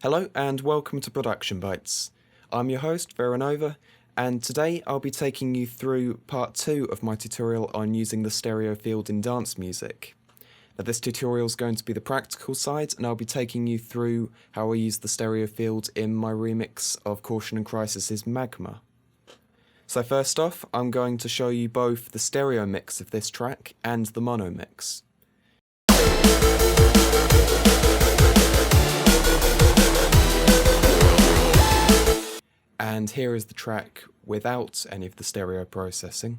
Hello and welcome to Production Bytes. I'm your host, Veranova, and today I'll be taking you through part 2 of my tutorial on using the stereo field in dance music. Now, this tutorial is going to be the practical side, and I'll be taking you through how I use the stereo field in my remix of Caution and Crisis's Magma. So first off, I'm going to show you both the stereo mix of this track and the mono mix. And here is the track without any of the stereo processing.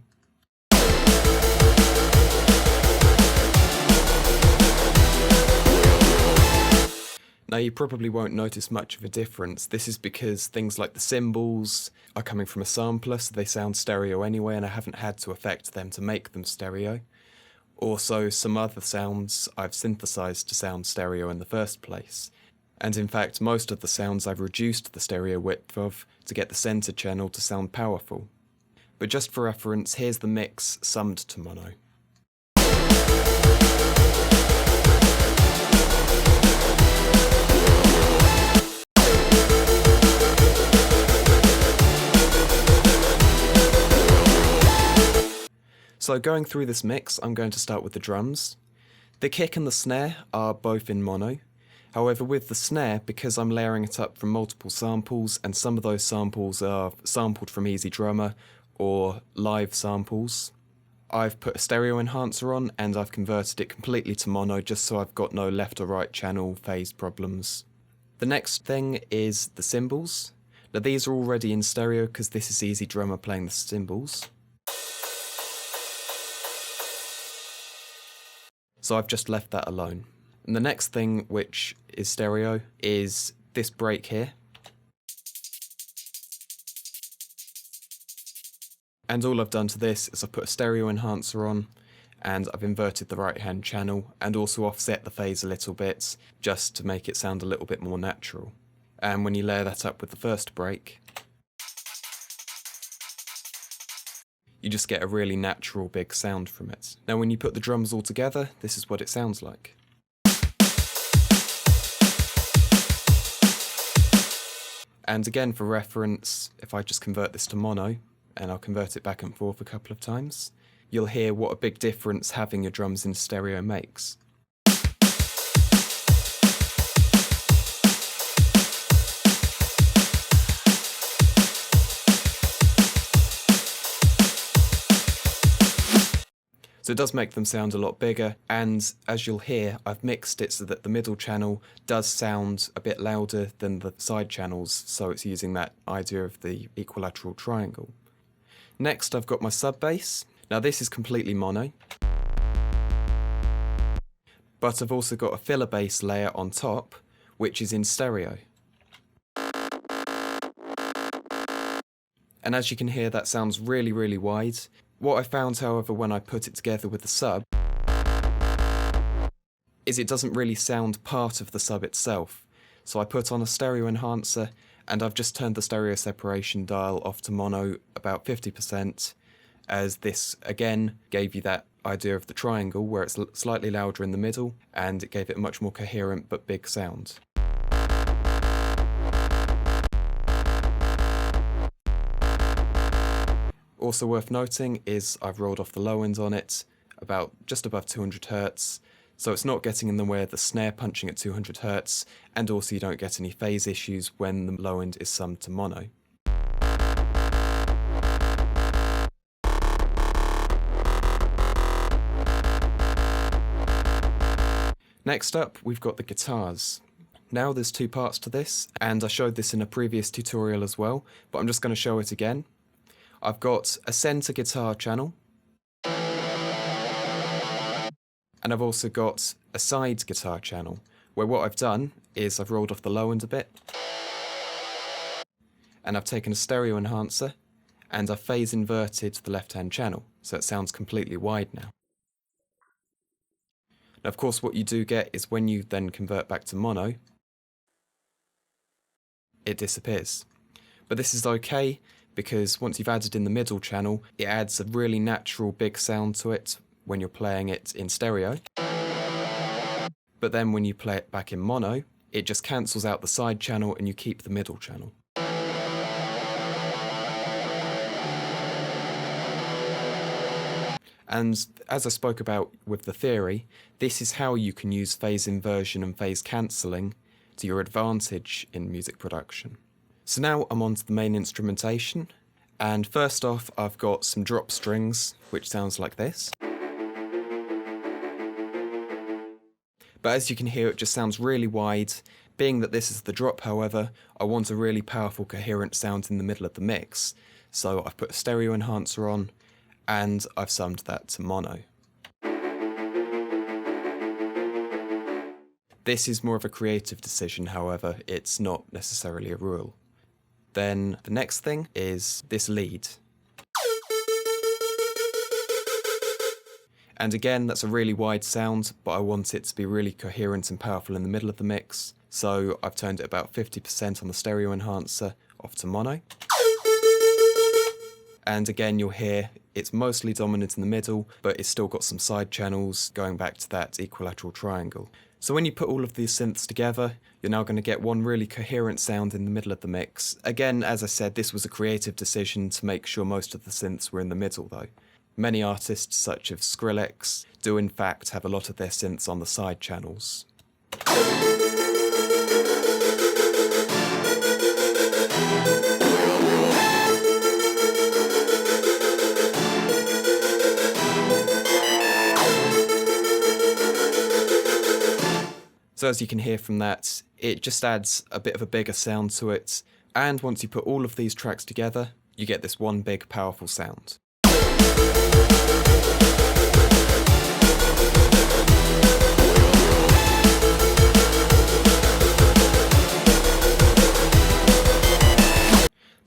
Now you probably won't notice much of a difference. This is because things like the cymbals are coming from a sampler, so they sound stereo anyway, and I haven't had to affect them to make them stereo. Also, some other sounds I've synthesized to sound stereo in the first place. And in fact, most of the sounds I've reduced the stereo width of to get the center channel to sound powerful. But just for reference, here's the mix summed to mono. So going through this mix, I'm going to start with the drums. The kick and the snare are both in mono. However, with the snare, because I'm layering it up from multiple samples, and some of those samples are sampled from Easy Drummer or live samples, I've put a stereo enhancer on and I've converted it completely to mono just so I've got no left or right channel phase problems. The next thing is the cymbals. Now these are already in stereo because this is Easy Drummer playing the cymbals. So I've just left that alone. And the next thing, which is stereo, is this break here. And all I've done to this is I've put a stereo enhancer on, and I've inverted the right-hand channel, and also offset the phase a little bit, just to make it sound a little bit more natural. And when you layer that up with the first break, you just get a really natural big sound from it. Now when you put the drums all together, this is what it sounds like. And again, for reference, if I just convert this to mono, and I'll convert it back and forth a couple of times, you'll hear what a big difference having your drums in stereo makes. So it does make them sound a lot bigger, and as you'll hear, I've mixed it so that the middle channel does sound a bit louder than the side channels, so it's using that idea of the equilateral triangle. Next I've got my sub bass. Now this is completely mono, but I've also got a filler bass layer on top, which is in stereo. And as you can hear, that sounds really, really wide. What I found, however, when I put it together with the sub, is it doesn't really sound part of the sub itself. So I put on a stereo enhancer, and I've just turned the stereo separation dial off to mono about 50%, as this, again, gave you that idea of the triangle, where it's slightly louder in the middle, and it gave it a much more coherent but big sound. Also worth noting is I've rolled off the low end on it about just above 200 Hz, so it's not getting in the way of the snare punching at 200 Hz, and also you don't get any phase issues when the low end is summed to mono. Next up, we've got the guitars. Now there's two parts to this, and I showed this in a previous tutorial as well, but I'm just going to show it again. I've got a center guitar channel, and I've also got a side guitar channel, where what I've done is I've rolled off the low end a bit, and I've taken a stereo enhancer, and I've phase inverted the left-hand channel, so it sounds completely wide now. Now of course what you do get is when you then convert back to mono, it disappears. But this is okay, because once you've added in the middle channel, it adds a really natural big sound to it when you're playing it in stereo. But then when you play it back in mono, it just cancels out the side channel and you keep the middle channel. And as I spoke about with the theory, this is how you can use phase inversion and phase cancelling to your advantage in music production. So now I'm on to the main instrumentation, and first off I've got some drop strings, which sounds like this. But as you can hear, it just sounds really wide. Being that this is the drop, however, I want a really powerful coherent sound in the middle of the mix, so I've put a stereo enhancer on, and I've summed that to mono. This is more of a creative decision, however, it's not necessarily a rule. Then the next thing is this lead. And again, that's a really wide sound, but I want it to be really coherent and powerful in the middle of the mix, so I've turned it about 50% on the stereo enhancer off to mono. And again, you'll hear it's mostly dominant in the middle, but it's still got some side channels going back to that equilateral triangle. So when you put all of these synths together, you're now going to get one really coherent sound in the middle of the mix. Again, as I said, this was a creative decision to make sure most of the synths were in the middle though. Many artists, such as Skrillex, do in fact have a lot of their synths on the side channels. So as you can hear from that, it just adds a bit of a bigger sound to it, and once you put all of these tracks together, you get this one big powerful sound.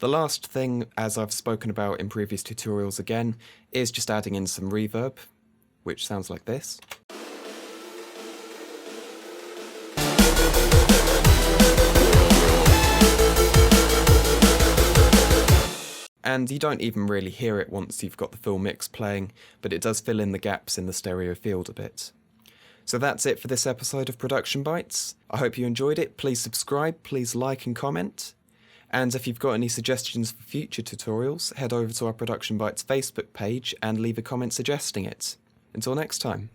The last thing, as I've spoken about in previous tutorials again, is just adding in some reverb, which sounds like this. And you don't even really hear it once you've got the full mix playing, but it does fill in the gaps in the stereo field a bit. So that's it for this episode of Production Bytes. I hope you enjoyed it. Please subscribe, please like and comment. And if you've got any suggestions for future tutorials, head over to our Production Bytes Facebook page and leave a comment suggesting it. Until next time.